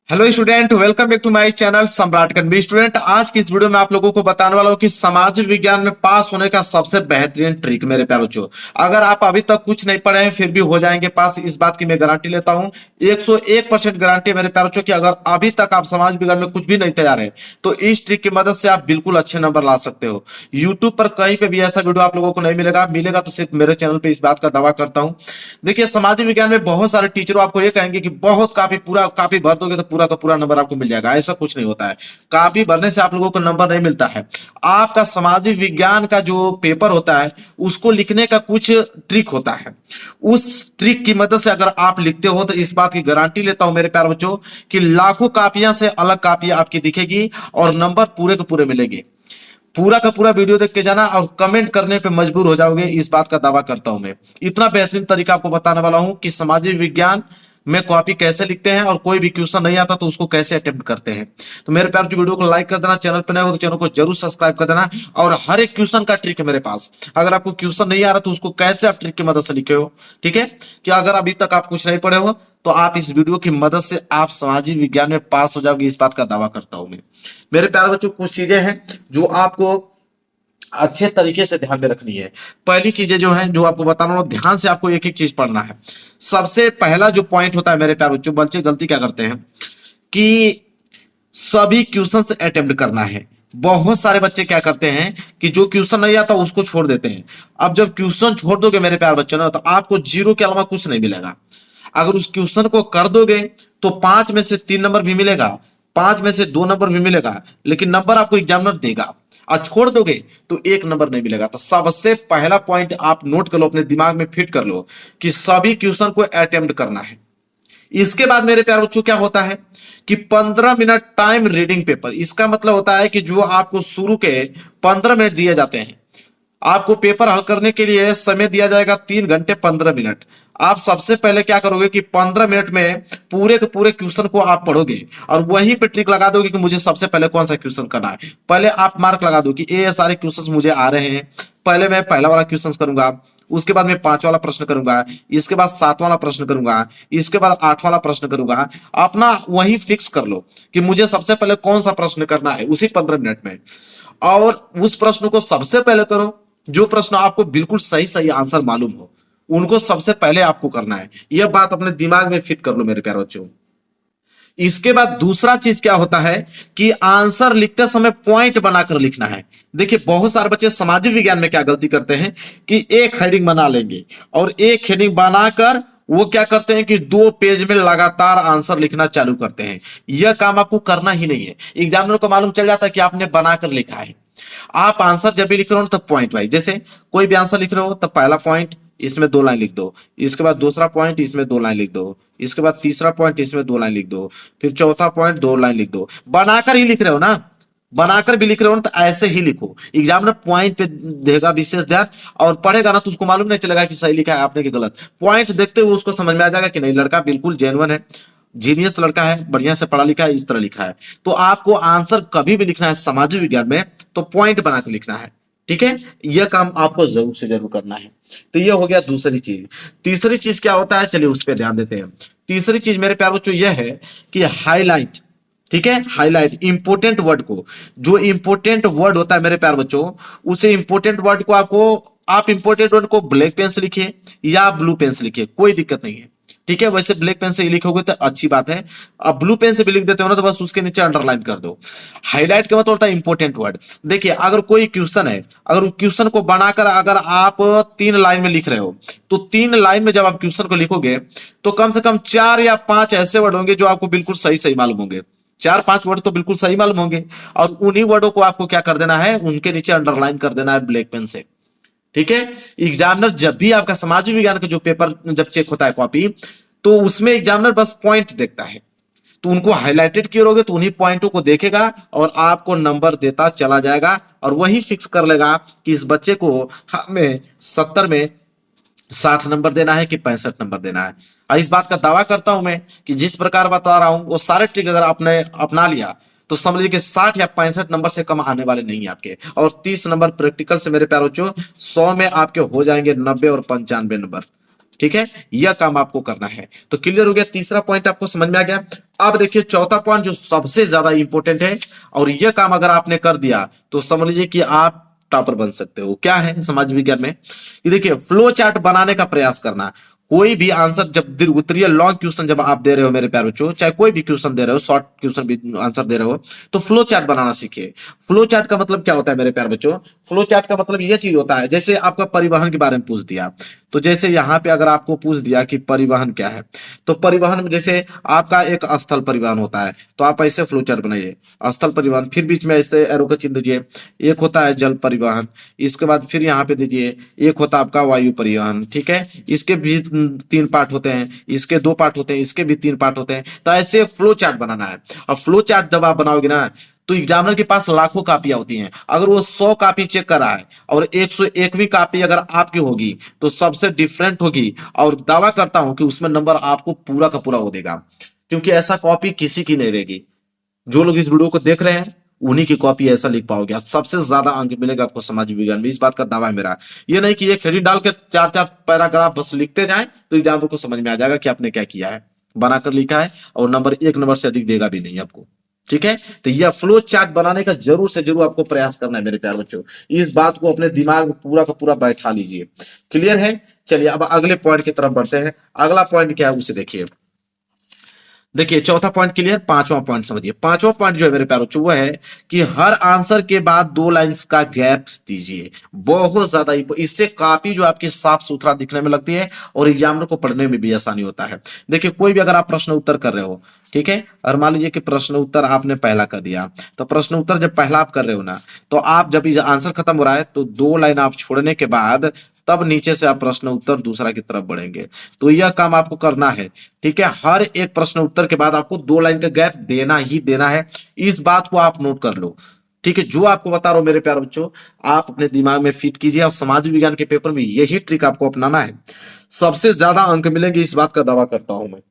Hello student, welcome back to my channel Samrat Kanvi. Student, आज की इस वीडियो में आप लोगों को बताने वाला हूं कि सामाजिक विज्ञान में पास होने का सबसे बेहतरीन ट्रिक। मेरे प्यारे बच्चों, अगर आप अभी तक कुछ नहीं पढ़े हैं फिर भी हो जाएंगे पास, इस बात की मैं गारंटी लेता हूं। 101% गारंटी मेरे प्यारे बच्चों की अगर अभी तक आप समाज विज्ञान में कुछ भी नहीं तैयार है तो इस ट्रिक की मदद से आप बिल्कुल अच्छे नंबर ला सकते हो। यूट्यूब पर कहीं पे भी ऐसा वीडियो आप लोगों को नहीं मिलेगा, मिलेगा तो सिर्फ मेरे चैनल पे, इस बात का दावा करता हूं। देखिए, सामाजिक विज्ञान में बहुत सारे टीचर आपको ये कहेंगे कि बहुत काफी भर दोगे तो पूरा का पूरा नंबर आपको मिल जाएगा। ऐसा कुछ नहीं होता है। काफी भरने से आप लोगों को नंबर नहीं मिलता है। आपका सामाजिक विज्ञान का जो पेपर होता है उसको लिखने का कुछ ट्रिक होता है। उस ट्रिक की मदद से अगर आप लिखते हो तो इस बात की गारंटी लेता हूं मेरे प्यारे बच्चों कि लाखों कापियां से अलग कापी आपकी दिखेगी और नंबर पूरे के पूरे मिलेंगे। पूरा का पूरा वीडियो देख के जाना और कमेंट करने पे मजबूर हो जाओगे, इस बात का दावा करता हूं मैं। इतना बेहतरीन तरीका आपको बताने वाला हूं कि सामाजिक विज्ञान में कॉपी कैसे लिखते हैं और कोई भी क्वेश्चन नहीं आता तो उसको कैसे अटेम्प्ट करते हैं। तो मेरे प्यार, जो वीडियो को लाइक कर देना, चैनल पर नए हो तो चैनल को जरूर सब्सक्राइब कर देना। और हर एक क्वेश्चन का ट्रिक है मेरे पास। अगर आपको क्वेश्चन नहीं आ रहा तो उसको कैसे आप ट्रिक की मदद से लिखे हो, ठीक है, कि अगर अभी तक आप कुछ नहीं पढ़े हो तो आप इस वीडियो की मदद से आप सामाजिक विज्ञान में पास हो जाओगे, इस बात का दावा करता हूं मैं। मेरे प्यारे बच्चों, कुछ चीजें हैं जो आपको अच्छे तरीके से ध्यान में रखनी है। पहली चीजें जो है जो आपको बताना हूं, ध्यान से आपको एक एक चीज पढ़ना है। सबसे पहला जो पॉइंट होता है मेरे प्यारे बच्चों, बच्चे गलती क्या करते हैं कि सभी क्वेश्चन अटेम्प्ट करना है। बहुत सारे बच्चे क्या करते हैं कि जो क्वेश्चन नहीं आता उसको छोड़ देते हैं। अब जब क्वेश्चन छोड़ दोगे मेरे प्यारे बच्चों ना, तो आपको जीरो के अलावा कुछ नहीं मिलेगा। अगर उस क्वेश्चन को कर दोगे तो 5 में से 3 नंबर भी मिलेगा, 5 में से 2 नंबर भी मिलेगा, लेकिन नंबर आपको एग्जामिनर देगा। और छोड़ दोगे तो 1 नंबर नहीं मिलेगा। तो सबसे पहला पॉइंट आप नोट कर लो, अपने दिमाग में फिट कर लो कि सभी क्वेश्चन को अटेम्प्ट करना है। इसके बाद मेरे प्यारे बच्चों क्या होता है कि 15 मिनट टाइम रीडिंग पेपर। इसका मतलब होता है कि जो आपको शुरू के 15 मिनट दिए जाते हैं, आपको पेपर हल करने के लिए समय दिया जाएगा 3 घंटे 15 मिनट। आप सबसे पहले क्या करोगे कि 15 मिनट में पूरे के पूरे क्वेश्चन को आप पढ़ोगे और वहीं पे ट्रिक लगा दोगे कि मुझे सबसे पहले कौन सा क्वेश्चन करना है। पहले आप मार्क लगा दो कि ये सारे क्वेश्चन मुझे आ रहे हैं। पहले मैं पहला वाला क्वेश्चन करूंगा, उसके बाद मैं 5 वाला प्रश्न करूंगा, इसके बाद 7 वाला प्रश्न करूंगा, इसके बाद 8 वाला प्रश्न करूंगा। अपना वही फिक्स कर लो कि मुझे सबसे पहले कौन सा प्रश्न करना है उसी 15 मिनट में, और उस प्रश्न को सबसे पहले करो। जो प्रश्न आपको बिल्कुल सही सही आंसर मालूम हो उनको सबसे पहले आपको करना है। यह बात अपने दिमाग में फिट कर लो मेरे प्यारे बच्चों। इसके बाद दूसरा चीज क्या होता है कि आंसर लिखते समय पॉइंट बनाकर लिखना है। देखिए, बहुत सारे बच्चे सामाजिक विज्ञान में क्या गलती करते हैं कि एक हेडिंग बना लेंगे और एक हेडिंग बनाकर वो क्या करते हैं कि 2 पेज में लगातार आंसर लिखना चालू करते हैं। यह काम आपको करना ही नहीं है। एग्जामिनर को मालूम चल जाता है कि आपने बनाकर लिखा है। आप आंसर जब भी लिख रहे हो तब पॉइंट वाइज, जैसे कोई भी आंसर लिख रहे हो तब पहला पॉइंट इसमें 2 लाइन लिख दो, इसके बाद दूसरा पॉइंट इसमें 2 लाइन लिख दो, इसके बाद तीसरा पॉइंट इसमें 2 लाइन लिख दो, फिर चौथा पॉइंट 2 लाइन लिख दो। बनाकर ही लिख रहे हो ना, बनाकर भी लिख रहे हो ना, तो ऐसे ही लिखो। एग्जामिनर पॉइंट पे देगा विशेष ध्यान और पढ़ेगा ना तो उसको मालूम नहीं चलेगा कि सही लिखा है आपने कि गलत। पॉइंट देखते हुए उसको समझ में आ जाएगा कि नहीं, लड़का बिल्कुल जेन्युइन है, जीनियस लड़का है, बढ़िया से पढ़ा लिखा है, इस तरह लिखा है। तो आपको आंसर कभी भी लिखना है सामाजिक विज्ञान में तो पॉइंट बनाकर लिखना है, ठीक है। यह काम आपको जरूर से जरूर करना है। तो यह हो गया दूसरी चीज। तीसरी चीज क्या होता है, चलिए उस पर ध्यान देते हैं। तीसरी चीज मेरे प्यारे बच्चों यह है कि हाईलाइट, ठीक है, हाईलाइट इंपोर्टेंट वर्ड को। जो इंपोर्टेंट वर्ड होता है मेरे प्यारे बच्चों, उसे इंपोर्टेंट वर्ड को आप इंपोर्टेंट वर्ड को ब्लैक पेन से लिखिए या ब्लू पेन से लिखिए, कोई दिक्कत नहीं है, ठीक है। वैसे ब्लैक पेन से ही लिखोगे तो अच्छी बात है। अब ब्लू पेन से भी लिख देते हो ना तो बस उसके नीचे अंडरलाइन कर दो। हाईलाइट का मतलब होता है इंपोर्टेंट वर्ड। देखिए, अगर कोई क्वेश्चन है, अगर उस क्वेश्चन को बनाकर अगर आप 3 लाइन में लिख रहे हो तो 3 लाइन में जब आप क्वेश्चन को लिखोगे तो कम से कम 4 या 5 ऐसे वर्ड होंगे जो आपको बिल्कुल सही सही मालूम होंगे। 4-5 वर्ड तो बिल्कुल सही मालूम होंगे और उन्हीं वर्डों को आपको क्या कर देना है, उनके नीचे अंडरलाइन कर देना है ब्लैक पेन से, ठीक है। एग्जामिनर जब भी आपका सामाजिक विज्ञान का जो पेपर जब चेक होता है कॉपी, तो उसमें एग्जामिनर बस पॉइंट देखता है। तो उनको हाईलाइटेड किए रहोगे तो उन्हीं पॉइंटों को देखेगा और आपको नंबर देता चला जाएगा और वही फिक्स कर लेगा कि इस बच्चे को हमें 70 में 60 नंबर देना है कि 65 नंबर देना है। और इस बात का दावा करता हूं मैं कि जिस प्रकार बता रहा हूं वो सारे ट्रिक अगर आपने अपना लिया तो समझ लीजिए कि 60 या 65 नंबर से कम आने वाले नहीं आपके। और 30 नंबर प्रैक्टिकल से मेरे प्यारे बच्चों 100 में आपके हो जाएंगे 90 और 95 नंबर। ठीक है, यह काम आपको करना है। तो क्लियर हो गया, तीसरा पॉइंट आपको समझ में आ गया। अब देखिए चौथा पॉइंट जो सबसे ज्यादा इंपॉर्टेंट है, और यह काम अगर आपने कर दिया तो समझ लीजिए कि आप टॉपर बन सकते हो। क्या है समाज विज्ञान में, ये देखिए फ्लो चार्ट बनाने का प्रयास करना। कोई भी आंसर जब दीर्घ उत्तरीय लॉन्ग क्वेश्चन जब आप दे रहे हो मेरे प्यारे बच्चों, चाहे कोई भी क्वेश्चन दे रहे हो, शॉर्ट क्वेश्चन भी आंसर दे रहे हो, तो फ्लो चार्ट बनाना सीखिए। फ्लो चार्ट का मतलब क्या होता है मेरे प्यारे बच्चों, फ्लो चार्ट का मतलब यह चीज होता है, जैसे आपका परिवहन के बारे में पूछ दिया, तो जैसे यहाँ पे अगर आपको पूछ दिया कि परिवहन क्या है, तो परिवहन में जैसे आपका एक स्थल परिवहन होता है, तो आप ऐसे फ्लो चार्ट बनाइए, स्थल परिवहन, फिर बीच में ऐसे एरो का चिन्ह दीजिए। एक होता है जल परिवहन, इसके बाद फिर यहाँ पे दीजिए, एक होता है आपका वायु परिवहन, ठीक है, इसके भी 3 पार्ट होते हैं, इसके 2 पार्ट होते हैं, इसके भी 3 पार्ट होते हैं। तो ऐसे फ्लो चार्ट बनाना है। और फ्लो चार्ट जब आप बनाओगे ना, तो एग्जामिनर के पास लाखों कापियां होती हैं, अगर वो 100 कापी चेक कर रहा है और 101वीं कापी अगर आपकी होगी तो सबसे डिफरेंट होगी, और दावा करता हूं कि उसमें नंबर आपको पूरा का पूरा हो देगा, क्योंकि ऐसा कॉपी किसी की नहीं रहेगी। जो लोग इस वीडियो को देख रहे हैं उन्हीं की कॉपी ऐसा लिख पाओगे, सबसे ज्यादा अंक मिलेगा आपको समाज विज्ञान में, इस बात का दावा है मेरा। ये नहीं कि एक हेडिंग डाल के 4-4 पैराग्राफ बस लिखते जाएं तो एग्जामिनर को समझ में आ जाएगा कि आपने क्या किया है, बनाकर लिखा है, और नंबर 1 नंबर से अधिक देगा भी नहीं आपको। ठीक है, तो यह फ्लो चार्ट बनाने का जरूर से जरूर आपको प्रयास करना है मेरे प्यारे बच्चों। इस बात को अपने दिमाग में पूरा का पूरा बैठा लीजिए। क्लियर है, चलिए अब अगले पॉइंट की तरफ बढ़ते हैं। अगला पॉइंट क्या है उसे देखिए। देखिए चौथा पॉइंट क्लियर, पांचवा पॉइंट समझिए। पांचवा पॉइंट जो है मेरे प्यारे बच्चों वो है कि हर आंसर के बाद 2 लाइंस का गैप दीजिए। बहुत ज्यादा इससे काफी जो आपकी साफ सुथरा दिखने में लगती है और एग्जामिनर को पढ़ने में भी आसानी होता है। देखिए कोई भी अगर आप प्रश्न उत्तर कर रहे हो, ठीक है, और मान लीजिए कि प्रश्न उत्तर आपने पहला कर दिया, तो प्रश्न उत्तर जब पहला आप कर रहे हो ना, तो आप जब आंसर खत्म हो रहा है तो 2 लाइन आप छोड़ने के बाद तब नीचे से आप प्रश्न उत्तर दूसरा की तरफ बढ़ेंगे। तो यह काम आपको करना है, ठीक है। हर एक प्रश्न उत्तर के बाद आपको 2 लाइन का गैप देना ही देना है, इस बात को आप नोट कर लो, ठीक है। जो आपको बता रहा हूं मेरे प्यारे बच्चों, आप अपने दिमाग में फिट कीजिए, और समाज विज्ञान के पेपर में यही ट्रिक आपको अपनाना है, सबसे ज्यादा अंक मिलेंगे, इस बात का दावा करता हूं मैं।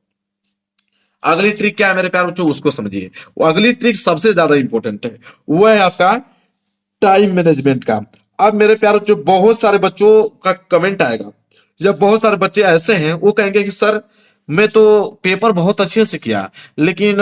अगली ट्रिक क्या है मेरे प्यारे बच्चों, उसको समझिए। वो अगली ट्रिक सबसे ज्यादा इंपॉर्टेंट है, वो है आपका टाइम मैनेजमेंट का। अब मेरे प्यारे बच्चों बहुत सारे बच्चों का कमेंट आएगा, जब बहुत सारे बच्चे ऐसे हैं वो कहेंगे कि सर मैं तो पेपर बहुत अच्छे से किया लेकिन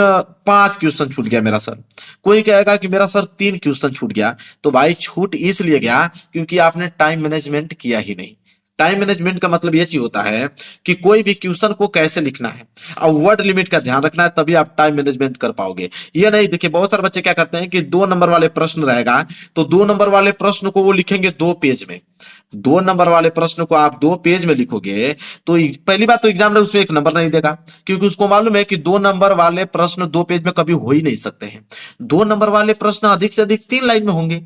5 क्वेश्चन छूट गया मेरा सर। कोई कहेगा कि मेरा सर 3 क्वेश्चन छूट गया। तो भाई छूट इसलिए गया क्योंकि आपने टाइम मैनेजमेंट किया ही नहीं। टाइम मैनेजमेंट का मतलब यह चीज होता है कि कोई भी क्वेश्चन को कैसे लिखना है और वर्ड लिमिट का ध्यान रखना है, तभी आप टाइम मैनेजमेंट कर पाओगे। ये नहीं, देखिए बहुत सारे बच्चे क्या करते हैं कि 2 नंबर वाले प्रश्न रहेगा तो 2 नंबर वाले प्रश्न को वो लिखेंगे 2 पेज में। 2 नंबर वाले प्रश्न को आप 2 पेज में लिखोगे तो पहली बात तो एग्जामिनर उसमें 1 नंबर नहीं देगा, क्योंकि उसको मालूम है कि 2 नंबर वाले प्रश्न 2 पेज में कभी हो ही नहीं सकते हैं। 2 नंबर वाले प्रश्न अधिक से अधिक 3 लाइन में होंगे,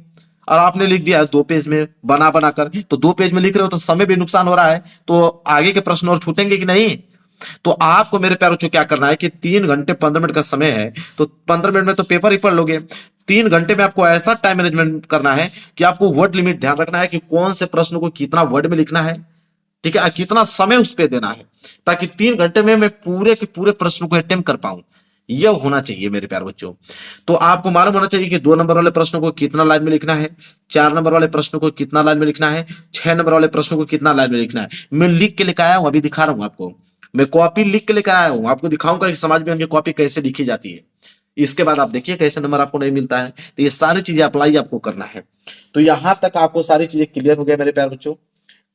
और आपने लिख दिया 2 पेज में बना बना कर, तो 2 पेज में लिख रहे हो तो समय भी नुकसान हो रहा है, तो आगे के प्रश्न और छूटेंगे कि नहीं। तो आपको मेरे प्यारों को क्या करना है कि 3 घंटे 15 मिनट का समय है, तो 15 मिनट में तो पेपर ही पढ़ लोगे। 3 घंटे में आपको ऐसा टाइम मैनेजमेंट करना है कि आपको वर्ड लिमिट ध्यान रखना है कि कौन से प्रश्न को कितना वर्ड में लिखना है, ठीक है, कितना समय उस पर देना है, ताकि 3 घंटे में मैं पूरे के पूरे प्रश्न को अटेम्प्ट कर पाऊं। यह होना चाहिए मेरे प्यारे बच्चों। तो आपको मालूम होना चाहिए कि 2 नंबर वाले प्रश्नों को कितना लाइन में लिखना है, 4 नंबर वाले प्रश्नों को कितना लाइन में लिखना है, 6 नंबर वाले प्रश्नों को कितना लाइन में लिखना है। मैं लिख के लेकर आया हूं, अभी दिखा रहा हूं आपको, मैं कॉपी लिख के लेकर आया हूं, आपको दिखाऊंगा कि समाज में उनकी कॉपी कैसे लिखी जाती है। इसके बाद आप देखिए कैसे नंबर आपको नहीं मिलता है। तो ये सारी चीजें अप्लाई आपको करना है। तो यहां तक आपको सारी चीजें क्लियर हो गया मेरे प्यारे बच्चों,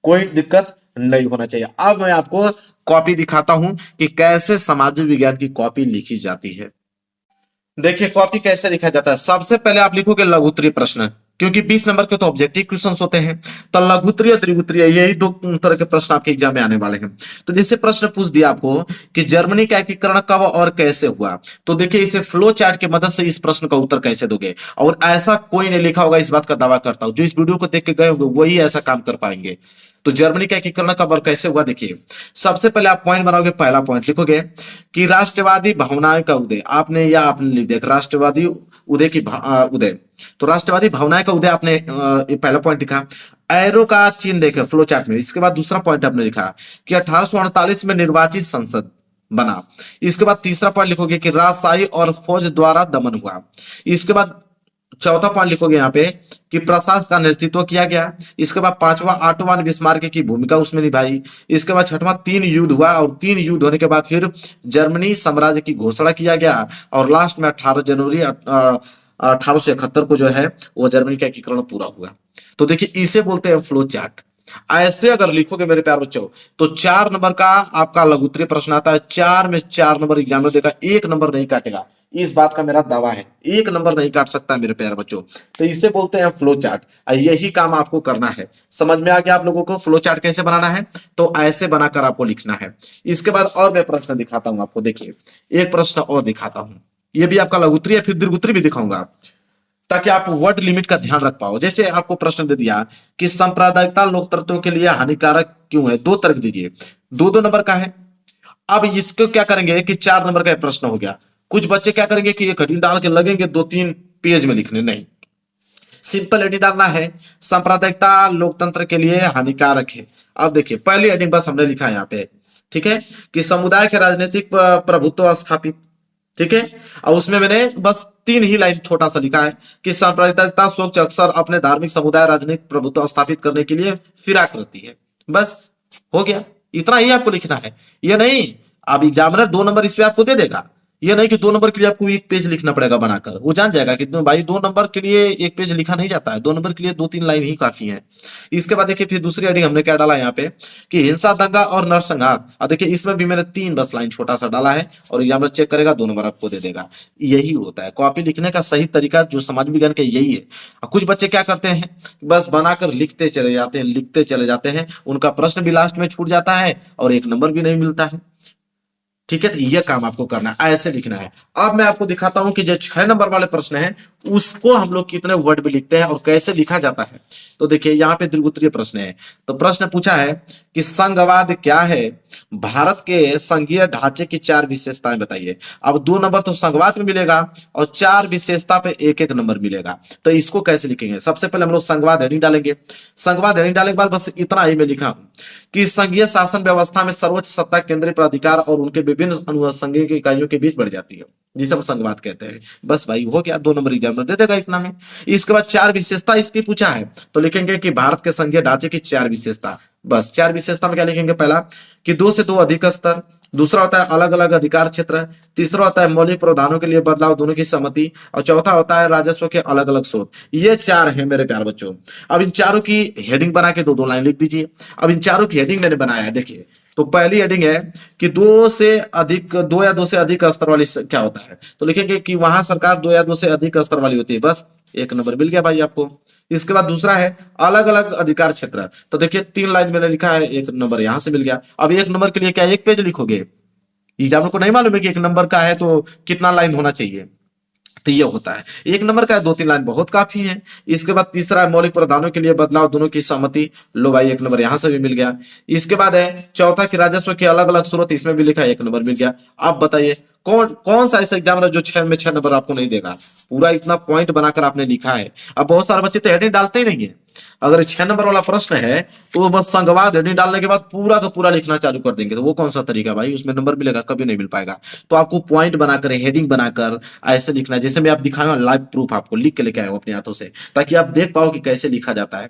कोई दिक्कत नहीं होना चाहिए। अब मैं आपको कॉपी दिखाता हूं कि कैसे सामाजिक विज्ञान की कॉपी लिखी जाती है। देखिए कॉपी कैसे लिखा जाता है। सबसे पहले आप लिखोगे लघुत्तरीय प्रश्न, क्योंकि 20 नंबर के तो ऑब्जेक्टिव क्वेश्चंस होते हैं, तो लघुत्तरीय त्रिगुत्तरीय यही 2 तरह के प्रश्न आपके एग्जाम में आने वाले हैं। तो जैसे प्रश्न पूछ दिया आपको कि जर्मनी का एकीकरण कब और कैसे हुआ, तो देखिए इसे फ्लो चार्ट की मदद से इस प्रश्न का उत्तर कैसे दोगे। और ऐसा कोई नहीं लिखा होगा, इस बात का दावा करता हूं, जो इस वीडियो को देख के गए होंगे वही ऐसा काम कर पाएंगे। तो जर्मनी का एकीकरण कब और कैसे हुआ, देखिए सबसे पहले आप पॉइंट बनाओगे, पहला पॉइंट लिखोगे कि राष्ट्रवादी भावनाएं का उदय। आपने लिख दिया राष्ट्रवादी उदय की उदय, तो राष्ट्रवादी भावनाएं का उदय आपने पहला पॉइंट लिखा। एरो का चिन्ह देखे फ्लो चार्ट में। इसके बाद दूसरा पॉइंट आपने लिखा कि 1848 में निर्वाचित संसद बना। इसके बाद तीसरा पॉइंट लिखोगे कि राजशाही और फौज द्वारा दमन हुआ। इसके बाद चौथा पॉइंट लिखोगे यहाँ पे कि प्रशासन का नेतृत्व किया गया। इसके बाद पांचवा ऑटोमान बिस्मार्क की भूमिका उसमें निभाई। इसके बाद छठवां तीन युद्ध हुआ और तीन युद्ध होने के बाद फिर जर्मनी साम्राज्य की घोषणा किया गया और लास्ट में 18 जनवरी 1871 को जो है वो जर्मनी का एकीकरण पूरा हुआ। तो देखिए इसे बोलते हैं फ्लो चार्ट। ऐसे अगर लिखोगे मेरे प्यारे बच्चों तो 4 नंबर का आपका लघु उत्तरीय प्रश्न आता है। 4 में 4 नंबर एग्जाम में देगा, 1 नंबर नहीं काटेगा। इस बात का मेरा दावा है, 1 नंबर नहीं काट सकता मेरे प्यारे बच्चों। तो इसे बोलते हैं फ्लो चार्ट। यही काम आपको करना है। समझ में आ गया आप लोगों को फ्लो चार्ट कैसे बनाना है? तो ऐसे बनाकर आपको लिखना है। इसके बाद और मैं प्रश्न दिखाता हूं आपको। देखिए एक प्रश्न और दिखाता हूं, ये भी आपका लघु उत्तरीय फिर दीर्घ उत्तरीय भी दिखाऊंगा ताकि आप वर्ड लिमिट का ध्यान रख पाओ। जैसे आपको प्रश्न दे दिया कि सांप्रदायिकता लोकतंत्रों के लिए हानिकारक क्यों है, 2 तर्क दीजिए। 2-2 नंबर का है। अब इसको क्या करेंगे कि 4 नंबर का प्रश्न हो गया। कुछ बच्चे क्या करेंगे कि एक हेडिंग डाल के लगेंगे 2-3 पेज में लिखने, नहीं, सिंपल हेडिंग डालना है, सांप्रदायिकता लोकतंत्र के लिए हानिकारक है। अब देखिए पहली हेडिंग बस हमने लिखा है यहाँ पे, ठीक है, कि समुदाय के राजनीतिक प्रभुत्व स्थापित, ठीक है। और उसमें मैंने बस 3 ही लाइन छोटा सा लिखा है कि सांप्रदायिकता सोच अक्सर अपने धार्मिक समुदाय राजनीतिक प्रभुत्व स्थापित करने के लिए फिराक रहती है। बस हो गया, इतना ही आपको लिखना है। ये नहीं अब एग्जामिनर 2 नंबर इस पे आपको दे देगा, ये नहीं कि 2 नंबर के लिए आपको 1 पेज लिखना पड़ेगा बनाकर। वो जान जाएगा कि भाई 2 नंबर के लिए 1 पेज लिखा नहीं जाता है, 2 नंबर के लिए 2-3 लाइन ही काफी है। इसके बाद देखिए फिर दूसरी हेडिंग हमने क्या डाला यहाँ पे कि हिंसा दंगा और नरसंहार। अब देखिए इसमें भी मैंने 3 बस लाइन छोटा सा डाला है और एग्जामिनर चेक करेगा 2 नंबर आपको दे देगा। यही होता है कॉपी लिखने का सही तरीका, जो समाज विज्ञान का यही है। कुछ बच्चे क्या करते हैं, बस बनाकर लिखते चले जाते हैं, लिखते चले जाते हैं, उनका प्रश्न भी लास्ट में छूट जाता है और 1 नंबर भी नहीं मिलता है। ठीक है, तो यह काम आपको करना है, ऐसे लिखना है। अब मैं आपको दिखाता हूं कि जो 6 नंबर वाले प्रश्न हैं उसको हम लोग कितने वर्ड में लिखते हैं और कैसे लिखा जाता है। तो देखिए यहाँ पे दीर्घ उत्तरीय प्रश्न है। तो प्रश्न पूछा है कि संघवाद क्या है, भारत के संघीय ढांचे की 4 विशेषताएं बताइए। अब 2 नंबर तो संघवाद में मिलेगा और 4 विशेषता पे 1-1 नंबर मिलेगा। तो इसको कैसे लिखेंगे, सबसे पहले हम लोग संघवाद हेडिंग डालेंगे। संघवाद हेडिंग डालने के बाद बस इतना ही मैं लिखा हूं कि संघीय शासन व्यवस्था में सर्वोच्च सत्ता केंद्रीय प्राधिकार और उनके विभिन्न अनुसंघीय इकाइयों के बीच बढ़ जाती है, जिसे हम संघवाद कहते हैं। बस भाई हो गया, 2 नंबर एग्जाम में दे देगा इतना में। इसके बाद 4 विशेषता इसकी पूछा है तो लिखेंगे कि भारत के संघीय ढांचे की 4 विशेषता। बस 4 विशेषता में क्या लिखेंगे, पहला कि 2 से 2 अधिक स्तर, दूसरा होता है अलग अलग अधिकार क्षेत्र, तीसरा होता है मौलिक प्रावधानों के लिए बदलाव दोनों की सहमति, और चौथा होता है राजस्व के अलग अलग स्रोत। ये 4 है मेरे प्यारे बच्चों। अब इन चारों की हेडिंग बना के 2-2 लाइन लिख दीजिए। अब इन चारों की हेडिंग मैंने बनाया है, देखिए। तो पहली हेडिंग है कि 2 या 2 से अधिक स्तर वाली क्या होता है, तो लिखेंगे कि वहां सरकार 2 या 2 से अधिक स्तर वाली होती है। बस 1 नंबर मिल गया भाई आपको। इसके बाद दूसरा है अलग अलग अधिकार क्षेत्र। तो देखिए 3 लाइन मैंने लिखा है, 1 नंबर यहां से मिल गया। अब 1 नंबर के लिए क्या 1 पेज लिखोगे? एग्जाम को नहीं मालूम है कि 1 नंबर का है तो कितना लाइन होना चाहिए? तो ये होता है 1 नंबर का 2-3 लाइन बहुत काफी है। इसके बाद तीसरा है मौलिक प्रावधानों के लिए बदलाव दोनों की सहमति। लो भाई 1 नंबर यहां से भी मिल गया। इसके बाद है चौथा की राजस्व के अलग अलग स्रोत, इसमें भी लिखा है, 1 नंबर मिल गया। आप बताइए कौन कौन सा ऐसा एग्जाम है जो 6 में 6 नंबर आपको नहीं देगा? पूरा इतना पॉइंट बनाकर आपने लिखा है। अब बहुत सारे बच्चे तो हेडिंग डालते ही नहीं है। अगर 6 नंबर वाला प्रश्न है तो वो बस संघवाद हेडिंग डालने के बाद पूरा का पूरा लिखना चालू कर देंगे। तो वो कौन सा तरीका भाई, उसमें नंबर मिलेगा? कभी नहीं मिल पाएगा। तो आपको पॉइंट बनाकर हेडिंग बनाकर ऐसे लिखना है, जैसे मैं आप दिखाऊंगा लाइव प्रूफ आपको लिख के लेके आया हूं अपने हाथों से, ताकि आप देख पाओ कि कैसे लिखा जाता है।